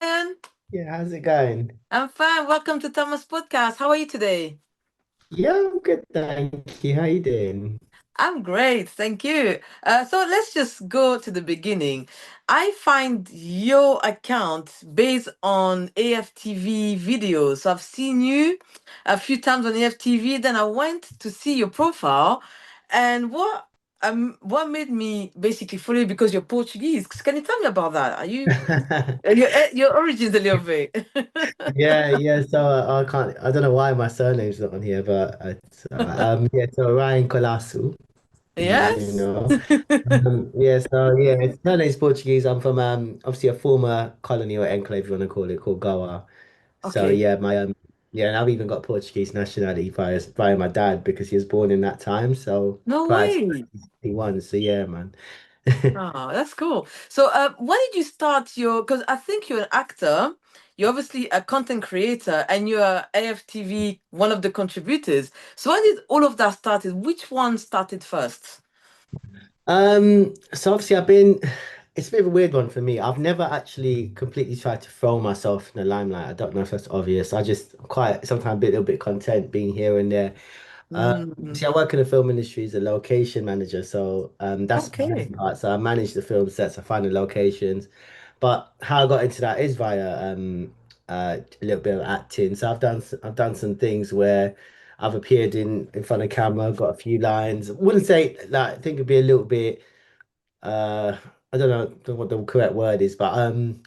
And Yeah, how's it going? I'm fine. Welcome to Thomas Podcast. How are you today? Yeah, I'm good, thank you. How you doing? I'm great, thank you. So let's just go to the beginning. I find your account based on AFTV videos. So I've seen you a few times on AFTV. Then I went to see your profile, and what made me basically follow you because you're Portuguese. Can you tell me about that? Are you your origins a little bit? Yeah. So I can't. I don't know why my surname's not on here, but yeah. So Ryan Colasso, you Yes. know. Yeah. So yeah, it's surname's Portuguese. I'm from obviously a former colony or enclave, you want to call it, called Goa. So Okay. yeah, my yeah, and I've even got Portuguese nationality via my dad because he was born in that time. So No prior to way. 1961. So yeah, man. Oh, that's cool. So, when did you start your? Because I think you're an actor. You're obviously a content creator, and you're AFTV, one of the contributors. So, when did all of that started? Which one started first? So obviously I've been, it's a bit of a weird one for me. I've never actually completely tried to throw myself in the limelight. I don't know if that's obvious. I just quite sometimes a little bit content being here and there. Mm, See, I work in the film industry as a location manager, so that's my okay. main part. So I manage the film sets, I find the locations. But how I got into that is via a little bit of acting. So I've done some things where I've appeared in front of camera, got a few lines. Wouldn't say like I think it'd be a little bit uh I don't know what the correct word is, but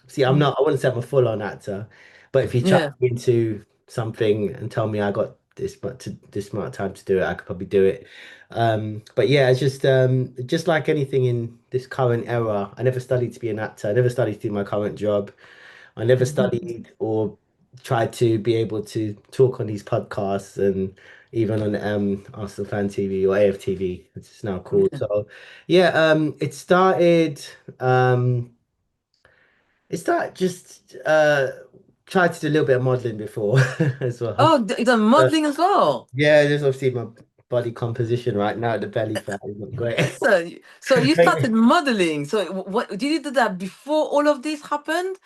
see Mm, I wouldn't say I'm a full-on actor, but if you chuck yeah. me into something and tell me I got this amount of time to do it, I could probably do it. But yeah, it's just like anything in this current era, I never studied to be an actor. I never studied to do my current job. I never Mhm. studied or tried to be able to talk on these podcasts and even on Arsenal Fan TV or AFTV, which is now called. Yeah. So yeah, um it started just tried to do a little bit of modeling before as well. Oh, you done Uh, modeling as well. yeah, just obviously my body composition right now, the belly fat is not great. So you started modeling. So what did you do that before all of this happened?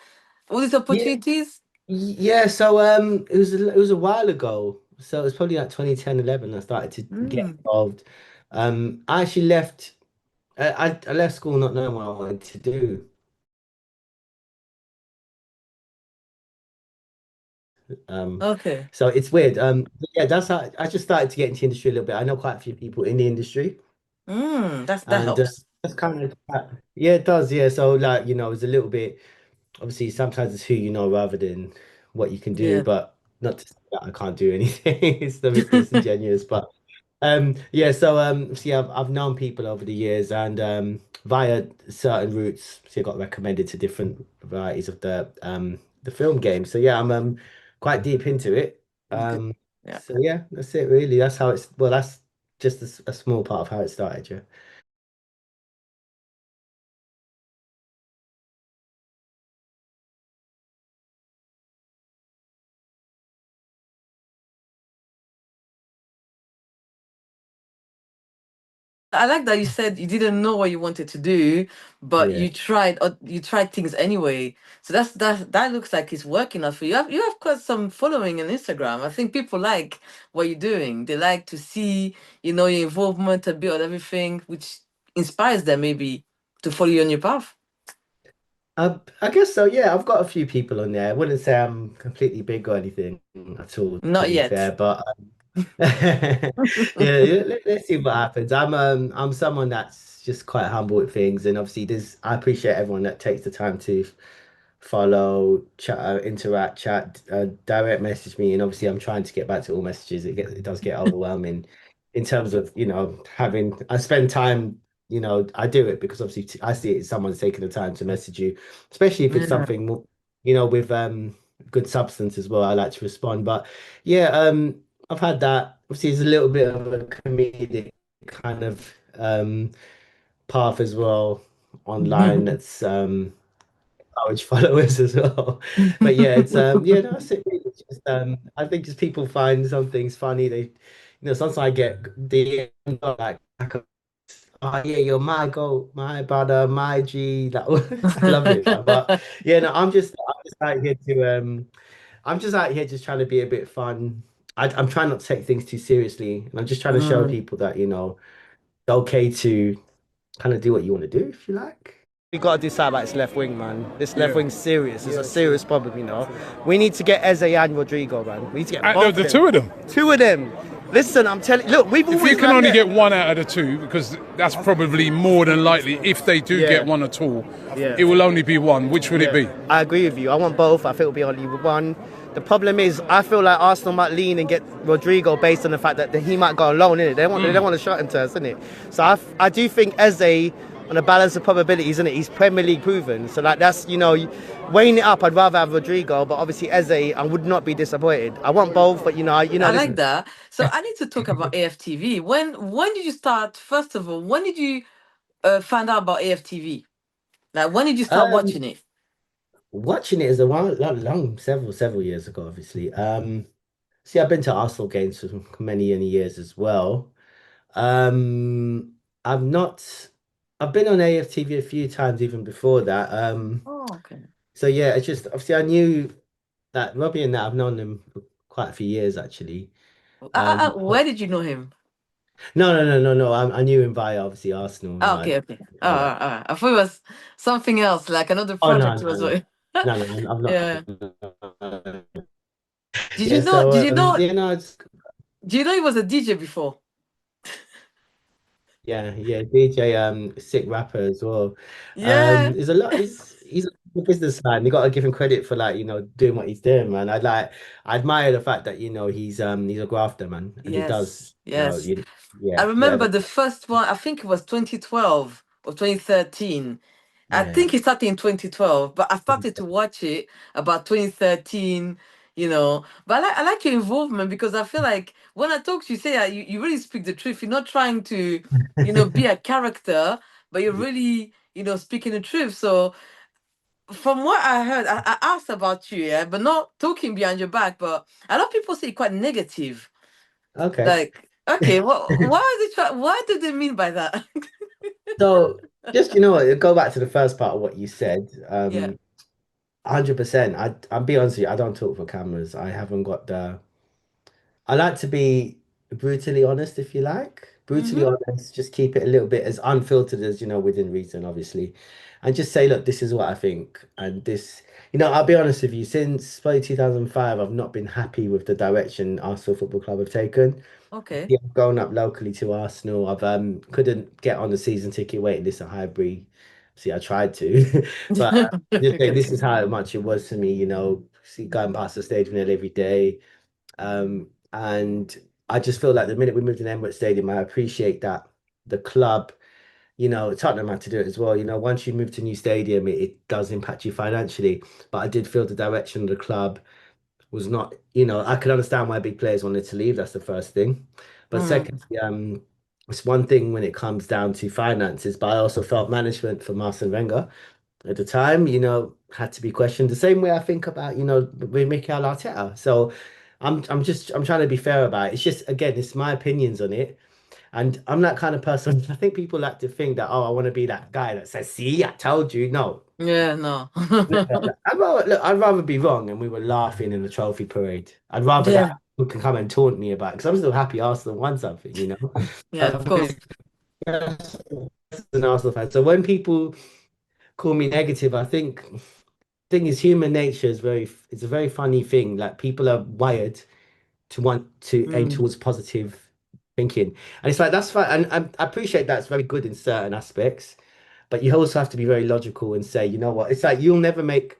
All these Yeah, opportunities? yeah, so it was a while ago. So it was probably like 2010, 11 I started to get Mm, involved. I actually left I left school not knowing what I wanted to do. Um okay. so it's weird. Yeah, that's how I just started to get into the industry a little bit. I know quite a few people in the industry That and helps. that's kind of yeah, it does, yeah. So like, it's a little bit obviously sometimes it's who you know rather than what you can do, Yeah. but not to say that I can't do anything. It's a bit disingenuous, but yeah, so see I've known people over the years and via certain routes, so I got recommended to different varieties of the film game. So yeah, I'm quite deep into it. Good. Um Yeah. so yeah, that's it really. That's how it's well, that's just a small part of how it started, yeah. I like that you said you didn't know what you wanted to do, but Yeah. you tried things anyway. So that looks like it's working out for you. You have got some following on Instagram. I think people like what you're doing. They like to see, your involvement a bit of everything, which inspires them maybe to follow you on your path. I guess so, yeah. I've got a few people on there. I wouldn't say I'm completely big or anything at all, to Not be yet. fair, but yeah, let's see what happens. I'm someone that's just quite humble with things, and obviously there's I appreciate everyone that takes the time to follow, chat, interact, chat, direct message me, and obviously I'm trying to get back to all messages. It does get overwhelming in terms of having I spend time. I do it because obviously I see it as someone's taking the time to message you, especially if it's Yeah. something with good substance as well. I like to respond, but yeah, I've had that. Obviously, it's a little bit of a comedic kind of path as well online. That's large followers as well. But yeah, it's yeah, no, that's it. Really. It's just I think just people find some things funny. Sometimes I get the like, oh yeah, you're my goat, my brother, my G. That I love it, man. But yeah, no, I'm just out here to I'm just out here just trying to be a bit fun. I'm trying not to take things too seriously, and I'm just trying to show Mm, people that, it's okay to kind of do what you want to do if you like. We got to decide about this left wing, man. This left wing's serious. It's a serious problem, you know. We need to get Eze and Rodrigo, man. We need to get The, both of the them. two of them. Two of them. Listen, I'm telling. Look, we've If you always can run only there. get one out of the two, because that's probably more than likely, if they do Yeah. get one at all, Yeah. it will only be one. Which would it be? I agree with you. I want both. I think it'll be only one. The problem is, I feel like Arsenal might lean and get Rodrigo based on the fact that he might go alone, innit? They don't want to shut into us, innit? So I do think Eze, on a balance of probabilities, innit? He's Premier League proven. So like that's, weighing it up, I'd rather have Rodrigo, but obviously Eze, I would not be disappointed. I want both, but I like listen. that. So I need to talk about AFTV. When did you start? First of all, when did you find out about AFTV? Like when did you start Um, watching it? Watching it is a while, long, several years ago, obviously. See, I've been to Arsenal games for many years as well. I've not. I've been on AFTV a few times even before that. Oh, okay. So yeah, it's just obviously I knew that Robbie and that I've known them for quite a few years actually. Where did you know him? No. I knew him via obviously Arsenal. Oh, okay, okay. Oh, Yeah. all right. I thought it was something else, like another Oh no, project no, was. no, I'm Yeah. not. Did you Yeah. know? So Did you know? it's Do you know he was a DJ before? yeah, DJ, sick rapper as well. Yeah. There's a lot. He's a businessman. You got to give him credit for like doing what he's doing, man. I admire the fact that he's a grafter, man, and he does Yes. Yes. I yeah, remember whatever. the first one. I think it was 2012 or 2013. I think Yeah. it started in 2012, but I started to watch it about 2013. But I like your involvement because I feel like when I talk to you, say you really speak the truth. You're not trying to, be a character, but you're really, speaking the truth. So from what I heard, I asked about you, yeah, but not talking behind your back. But a lot of people say you're quite negative. Okay. Like, okay, why is it? What do they mean by that? So just what, go back to the first part of what you said. Yeah. 100%. I'll be honest with you, I don't talk for cameras. I haven't got the I like to be brutally honest, if you like. Brutally Mm-hmm. honest, just keep it a little bit as unfiltered as, within reason, obviously. And just say, look, this is what I think. And this, I'll be honest with you, since probably 2005, I've not been happy with the direction Arsenal Football Club have taken. Okay. Yeah, I've grown up locally to Arsenal. I've couldn't get on the season ticket waiting list at Highbury. See, I tried to, but just saying Okay. this is how much it was to me, see going past the stadium there every day. And I just feel like the minute we moved to the Emirates Stadium, I appreciate that the club, Tottenham had to do it as well. Once you move to a new stadium, it does impact you financially. But I did feel the direction of the club was not, I could understand why big players wanted to leave. That's the first thing. But Mm, secondly, it's one thing when it comes down to finances, but I also felt management for Arsene Wenger at the time, had to be questioned the same way I think about, with Mikel Arteta. So I'm trying to be fair about it. It's just again, it's my opinions on it. And I'm that kind of person. I think people like to think that, oh, I want to be that guy that says, see, I told you. No. yeah, no. I'd rather be wrong and we were laughing in the trophy parade. I'd rather that Yeah, people can come and taunt me about it because I'm still happy Arsenal won something. yeah, of I course. think that's an Arsenal fan. So when people call me negative, I think thing is human nature is it's a very funny thing. Like people are wired to want to aim Mm, towards positive thinking. And it's like that's fine. And I appreciate that's very good in certain aspects, but you also have to be very logical and say, you know what, it's like you'll never make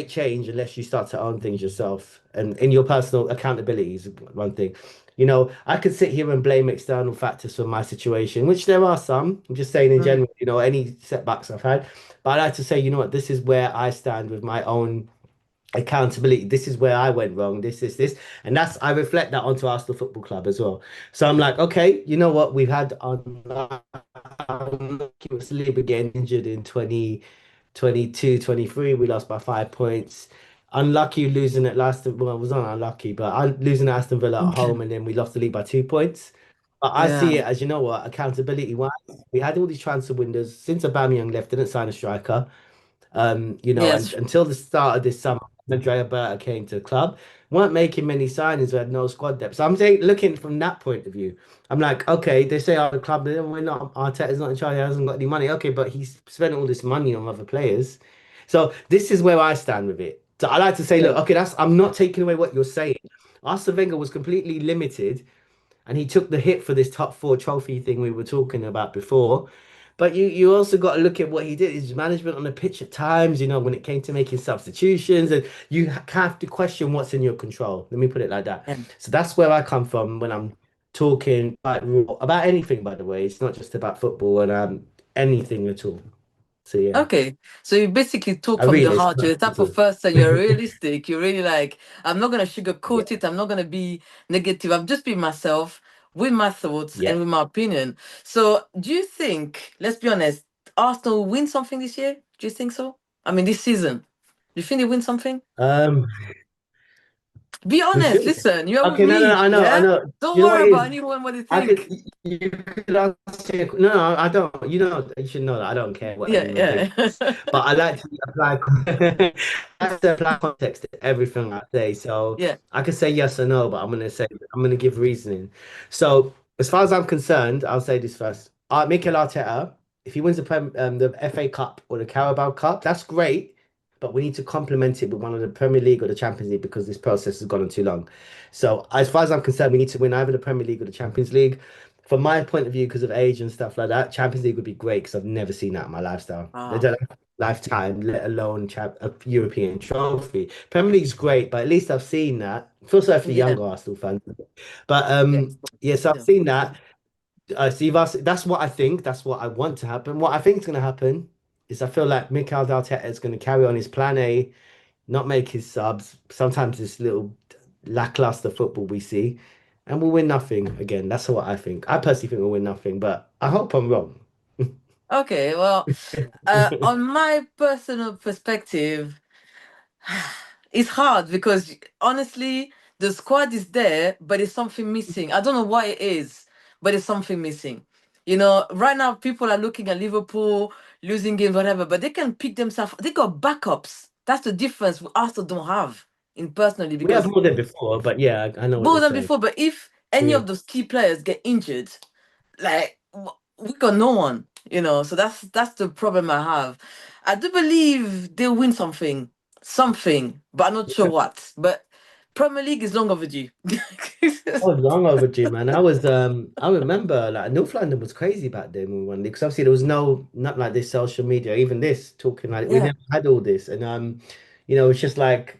change unless you start to own things yourself. And in your personal accountability is one thing. I could sit here and blame external factors for my situation, which there are some. I'm just saying in mm, general, any setbacks I've had. But I like to say, you know what, this is where I stand with my own accountability. This is where I went wrong. This. And I reflect that onto Arsenal Football Club as well. So I'm like, okay, you know what? We've had Saliba getting injured in 2022, 23. We lost by 5 points. Unlucky losing at Aston. Well, it was not unlucky, but losing at Aston Villa at okay. home, and then we lost the league by 2 points. But I Yeah. see it as, you know what, accountability wise, we had all these transfer windows since Aubameyang left, didn't sign a striker. Yes. And until the start of this summer, Andrea Berta came to the club, weren't making many signings, we had no squad depth. So I'm saying, looking from that point of view, I'm like, okay, they say, oh, the club, we're not, Arteta's not in charge, he hasn't got any money. Okay, but he's spent all this money on other players. So this is where I stand with it. So I like to say, look, Yeah. okay, I'm not taking away what you're saying. Arsene Wenger was completely limited and he took the hit for this top four trophy thing we were talking about before. But you also got to look at what he did, his management on the pitch at times, when it came to making substitutions, and you have to question what's in your control. Let me put it like that. Yeah. So that's where I come from when I'm talking about anything, by the way. It's not just about football and anything at all. So yeah, Okay, so you basically talk a from the realist. heart. You're the type of person, you're realistic. You're really like, I'm not gonna sugarcoat Yeah, it. I'm not gonna be negative. I'm just being myself with my thoughts yeah. and with my opinion. So, do you think, let's be honest, Arsenal will win something this year? Do you think so? I mean, this season. Do you think they win something? Um, Be we honest. think. Listen, you're with Okay, no, no, me. I know, I Yeah. know. Don't You know worry what it about is? anyone what they I could, think. you could ask me, no, no, I don't, you should know that I don't care what Yeah, anyone thinks, yeah, but I like to apply, I like to apply context to everything I say. So yeah. I could say yes or no, but I'm going to give reasoning. So as far as I'm concerned, I'll say this first. Mikel Arteta, if he wins the FA Cup or the Carabao Cup, that's great, but we need to complement it with one of the Premier League or the Champions League because this process has gone on too long. So as far as I'm concerned, we need to win either the Premier League or the Champions League. From my point of view, because of age and stuff like that, Champions League would be great because I've never seen that in my Ah, lifetime, let alone a European trophy. Premier League's great, but at least I've seen that. I feel sorry for the yeah, younger Arsenal fans, but yeah. yeah, so I've Still. seen that. So you've asked, that's what I think. That's what I want to happen. What I think is going to happen is I feel like Mikel Arteta is going to carry on his plan A, not make his subs. Sometimes this little lackluster football we see, and we'll win nothing again. That's what I think. I personally think we'll win nothing, but I hope I'm wrong. Okay, well, on my personal perspective, it's hard because honestly, the squad is there, but it's something missing. I don't know what it is, but it's something missing. Right now people are looking at Liverpool losing games, whatever, but they can pick themselves. They got backups. That's the difference we also don't have in personally We have because more than before, but yeah, I know what more you're than saying. before. But if any Yeah. of those key players get injured, like we got no one. So that's the problem I have. I do believe they'll win something, but I'm not sure what. But Premier League is long overdue. Oh, long overdue, man. I remember like North London was crazy back then when we won because obviously there was not like this social media, even this talking like we Yeah, never had all this, and it's just like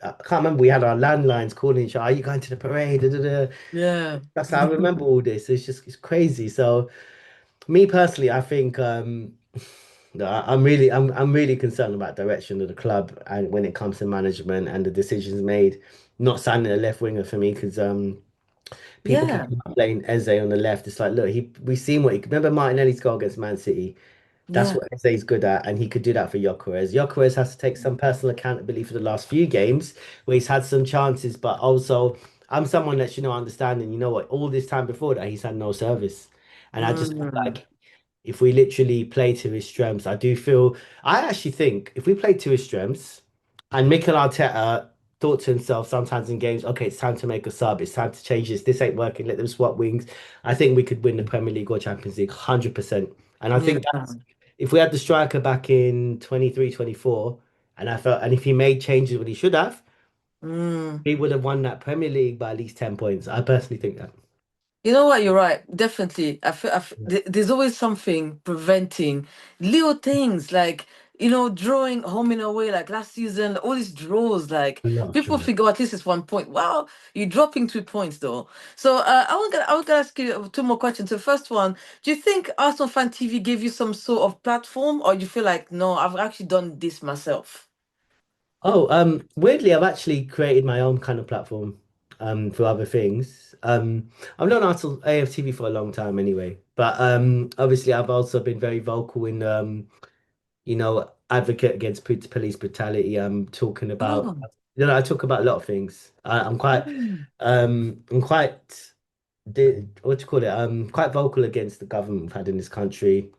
I can't remember. We had our landlines calling each other. Are you going to the parade? Da, da, da. yeah, That's how I remember all this. It's crazy. So me personally, I think no, I'm really concerned about direction of the club and when it comes to management and the decisions made. Not signing a left winger for me because people keep yeah, playing Eze on the left. It's like, look, we've seen what he remember Martinelli's goal against Man City. That's yeah. what Eze's good at, and he could do that for Gyökeres. Gyökeres has to take some personal accountability for the last few games where he's had some chances, but also I'm someone that's understanding. You know what? All this time before that, he's had no service, and I just feel Mm, like if we literally play to his strengths, I actually think if we play to his strengths and Mikel Arteta thought to himself sometimes in games, okay, it's time to make a sub, it's time to change this, this ain't working, let them swap wings. I think we could win the Premier League or Champions League 100%. And I yeah. think that's if we had the striker back in 23, 24, and if he made changes when he should have, Mm. he would have won that Premier League by at least 10 points. I personally think that. You know what? You're right. Definitely. There's always something preventing little things like, drawing home and away, like last season, all these draws, like A lot of people draws. figure at least it's 1 point. Wow, you're dropping 2 points though. So I want to ask you two more questions. The first one, do you think Arsenal Fan TV gave you some sort of platform, or do you feel like, no, I've actually done this myself? Oh, weirdly, I've actually created my own kind of platform, for other things. I've known Arsenal AFTV for a long time anyway, but obviously I've also been very vocal in, advocate against police brutality. I'm talking about, Oh. I talk about a lot of things. Mm. I'm quite, what do you call it? I'm quite vocal against the government we've had in this country.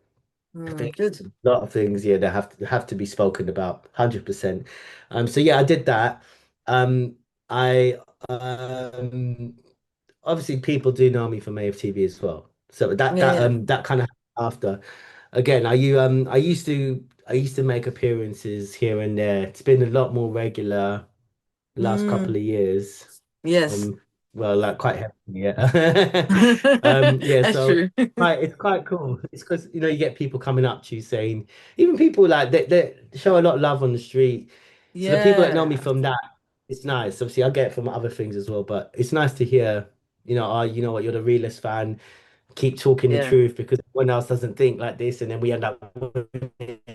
I Mm, think good. a lot of things, yeah, they have to be spoken about 100%. So yeah, I did that. I obviously people do know me from AFTV as well. So Yeah, yeah. that kind of after. Again, I used to make appearances here and there. It's been a lot more regular last couple Mm, of years. yes. Um, well, like quite heavily, yeah. Yeah, That's so true. it's quite cool. It's because you get people coming up to you saying, even people like they show a lot of love on the street. So the people that know me Yeah, from that, it's nice. Obviously, I get it from other things as well, but it's nice to hear, oh, you know what, you're the realest fan. Keep talking the yeah, truth because everyone else doesn't think like this, and then we end up with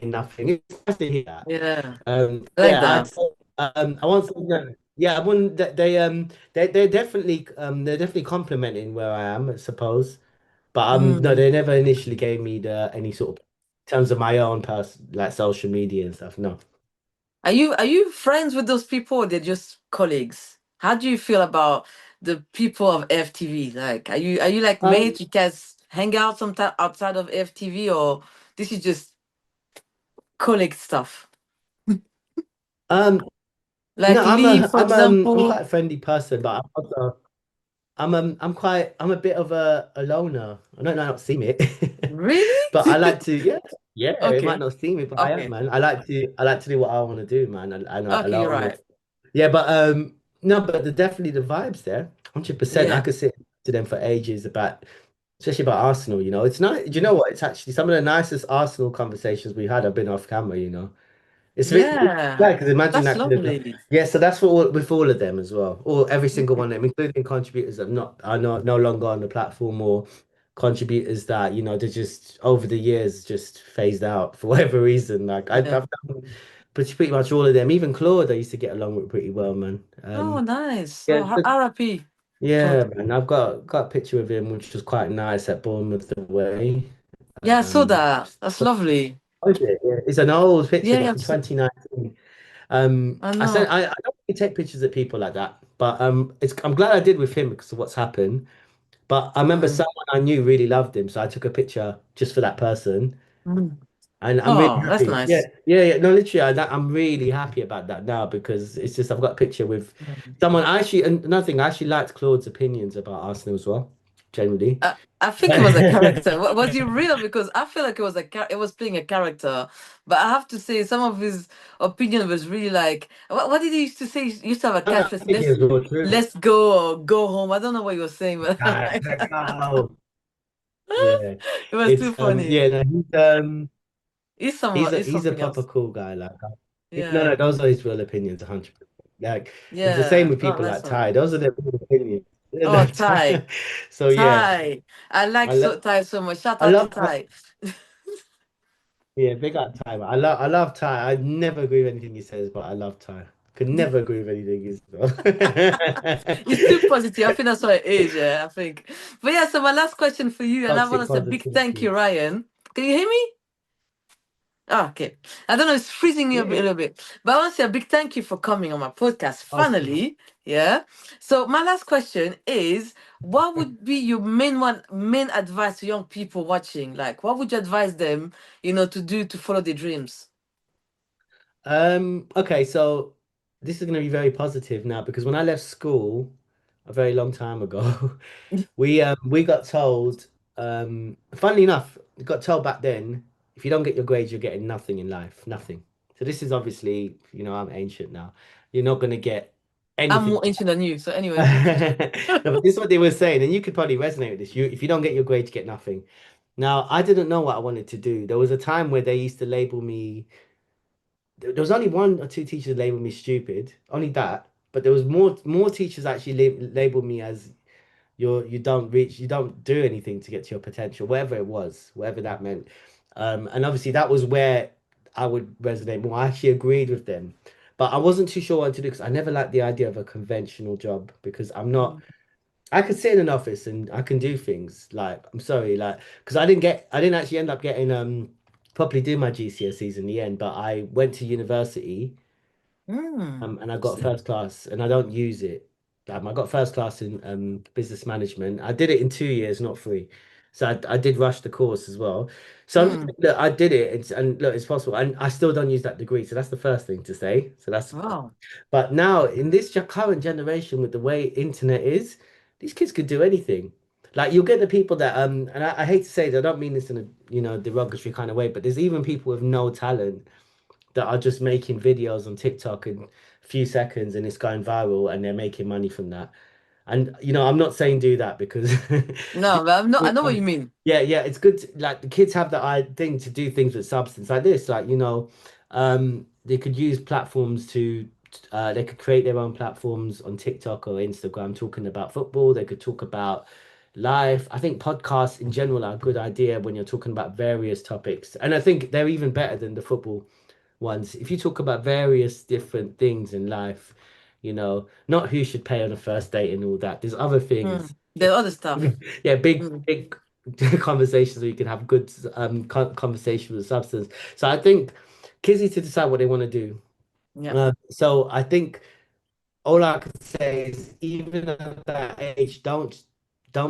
nothing. It's nice to hear that. yeah. I like Yeah, that. I want to know. Yeah, I want that they're definitely complimenting where I am, I suppose. But no, Mm. they never initially gave me the any sort of in terms of my own person like social media and stuff. No. Are you friends with those people or they're just colleagues? How do you feel about the people of FTV? Like, are you like Um, mates? You guys hang out sometime outside of FTV, or this is just colleague stuff? um, no, Like Lee, for I'm example. quite a friendly person, but I'm a bit of a loner. I don't know how to seem it, Really? but I like to, yeah, yeah. It might Okay. not seem it, but I am, Okay. man. I like to do what I want to do, man. And I Okay, you're alone. right. Yeah, but no, but definitely the vibes there, 100%. I Yeah. could sit to them for ages about, especially about Arsenal. It's not. Do you know what? It's actually some of the nicest Arsenal conversations we had have been off camera. It's Yeah. right because imagine That's that could have gone. lovely. Yeah, so that's with all of them as well, or every single one of them, including contributors that are not no longer on the platform, or contributors that they just over the years just phased out for whatever reason. Like I've Yeah. done pretty much all of them. Even Claude, I used to get along with pretty well, man. Oh, nice. Yeah, Oh, RIP. yeah, Claude. man. I've got a picture of him, which was quite nice at Bournemouth away. Yeah, I saw Um, that. That's lovely. oh, yeah, yeah. It's an old picture, Yeah, but yeah, from 2019. I know. I don't really take pictures of people like that, but I'm glad I did with him because of what's happened. But I remember Mm, someone I knew really loved him, so I took a picture just for that person, mm. and I'm really Oh, that's happy. Yeah, nice. yeah, yeah. No, literally, I'm really happy about that now because it's just I've got a picture with Mm. someone. And another thing, I actually liked Claude's opinions about Arsenal as well, generally. I think it was a character. Was he real? Because I feel like it was playing a character. But I have to say, some of his opinion was really like, what did he used to say? He used to have a I catchphrase, think it was all true. let's go or go home. I don't know what he was saying, but Ah, oh, yeah, it was too funny. yeah, no, He's he's a something proper else. cool guy. Like, no, no, Yeah. those are his real opinions, 100%. Like, it's the same Yeah. with Oh, people nice like one. Ty. Those are their real opinions. Oh, Ty. So yeah, Ty. I like I love, Ty so much. Shout I out to love, Ty. yeah, big up Ty. I love Ty. I never agree with anything he says, but I love Ty. Could never agree with anything he It's too says. positive. I think that's what it is, yeah, I think. But yeah, so my last question for you, and I want Toxic to say a big thank you, positivity. Ryan. Can you hear me? Ah, okay. I don't know, it's freezing me Yeah, a yeah. little bit. But I want to say a big thank you for coming on my podcast, Awesome. finally. Yeah. So my last question is, what would be your main advice to young people watching? Like, what would you advise them, to do to follow their dreams? Okay, so this is going to be very positive now because when I left school a very long time ago, we got told, funnily enough, we got told back then, if you don't get your grades, you're getting nothing in life, nothing. So this is obviously, I'm ancient now. You're not going to get I'm anything. more ancient than you. So anyway. No, but this is what they were saying, and you could probably resonate with this. If you don't get your grades, you get nothing. Now, I didn't know what I wanted to do. There was a time where they used to label me. There was only one or two teachers labeled me stupid, only that. But there was more teachers actually labeled me as you don't do anything to get to your potential, whatever it was, whatever that meant. And obviously that was where I would resonate more. I actually agreed with them, but I wasn't too sure what to do because I never liked the idea of a conventional job because I'm not. I could sit in an office and I can do things like I'm sorry, like because I didn't actually end up getting properly do my GCSEs in the end, but I went to university Mm. and I got first class and I don't use it. I got first class in business management. I did it in 2 years, not three. So I did rush the course as well. So I'm just Mm. look, I did it, and look, it's possible, and I still don't use that degree. So that's the first thing to say. So that's, Wow. but now in this current generation, with the way internet is, these kids could do anything. Like you'll get the people that and I hate to say that, I don't mean this in a derogatory kind of way, but there's even people with no talent that are just making videos on TikTok in a few seconds and it's going viral and they're making money from that. And I'm not saying do that because No, but I know what you mean. yeah, yeah, it's good like the kids have the thing to do things with substance like this. Like, they could use platforms to they could create their own platforms on TikTok or Instagram talking about football. They could talk about life. I think podcasts in general are a good idea when you're talking about various topics. And I think they're even better than the football ones. If you talk about various different things in life, not who should pay on a first date and all that. There's other things. Mm. The other stuff. Yeah, big, Mm. big conversations where you can have good conversation with substance. So I think kids need to decide what they want to do. Yeah. So I think all I could say is even at that age, don't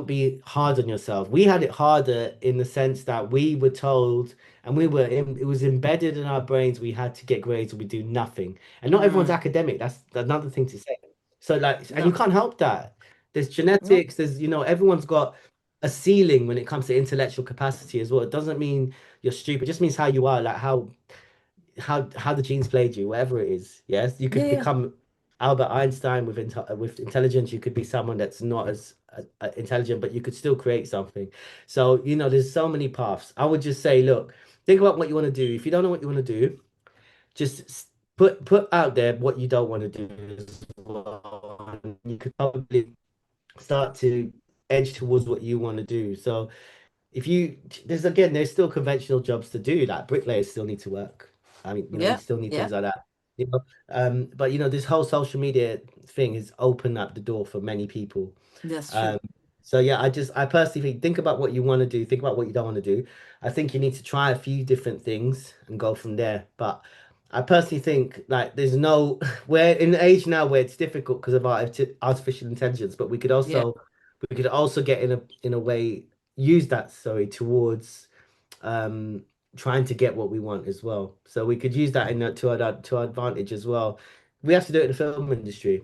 be hard on yourself. We had it harder in the sense that we were told and it was embedded in our brains we had to get grades or we do nothing. And not everyone's Mm. academic. That's another thing to say. So like, and you No. can't help that. There's No. genetics, everyone's got a ceiling when it comes to intellectual capacity as well. It doesn't mean you're stupid, it just means how you are, like how the genes played you, whatever it is. Yes, you Yeah, could yeah. become Albert Einstein with intelligence. You could be someone that's not as intelligent, but you could still create something. So there's so many paths. I would just say, look, think about what you want to do. If you don't know what you want to do, just put out there what you don't want to do as well. And you could probably start to edge towards what you want to do. So if you there's still conventional jobs to do, like bricklayers still need to work. I mean, you Yeah. still need Yeah. things like that. But this whole social media thing has opened up the door for many people. That's true. um, so yeah, I personally think about what you want to do, think about what you don't want to do. I think you need to try a few different things and go from there. But I personally think like there's no we're in an age now where it's difficult because of artificial intelligence, but Yeah. we could also get in a way use that, sorry, towards um trying to get what we want as well. So we could use that to our advantage as well. We have to do it in the film industry.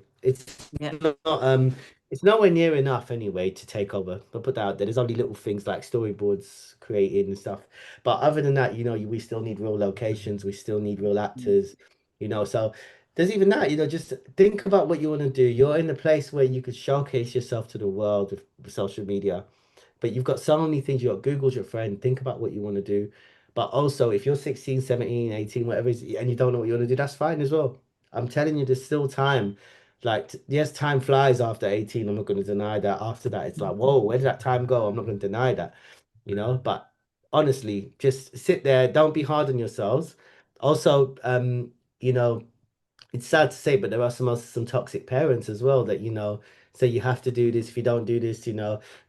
Yeah. Not it's nowhere near enough anyway to take over. I'll put that out there. There's only little things like storyboards created and stuff. But other than that, we still need real locations, we still need real actors, so there's even that, just think about what you want to do. You're in a place where you could showcase yourself to the world with social media. But you've got so many things. You've got Google's your friend. Think about what you want to do. But also, if you're 16, 17, 18, whatever it is, and you don't know what you want to do, that's fine as well. I'm telling you, there's still time. Like, yes, time flies after 18. I'm not going to deny that. After that, it's like, whoa, where did that time go? I'm not going to deny that, But honestly, just sit there. Don't be hard on yourselves. Also, you know, it's sad to say, but there are some toxic parents as well that, say you have to do this. If you don't do this,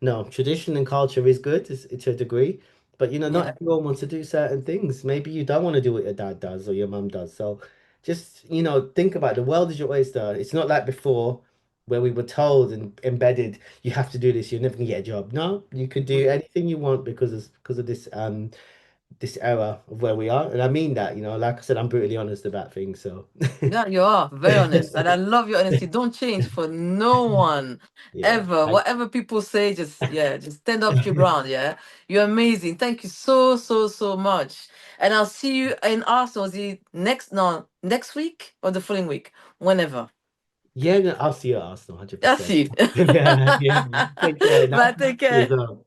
no, tradition and culture is good to a degree, but not Yeah. everyone wants to do certain things. Maybe you don't want to do what your dad does or your mum does. So just, think about it. The world is your oyster. It's not like before where we were told and embedded, you have to do this, you're never gonna get a job. No, you could do anything you want because of this era of where we are. And I mean that, like I said, I'm brutally honest about things. So Yeah, you are very honest, and I love your honesty. Don't change for no one yeah, ever. thank Whatever people say, just stand up to your ground. Yeah, you're amazing. Thank you so so so much. And I'll see you in Arsenal. The next no next week or the following week, whenever. yeah, no, I'll see you at Arsenal, I'll 100%. see you. Yeah, yeah, man. Take care now. Bye. Take You as care. well.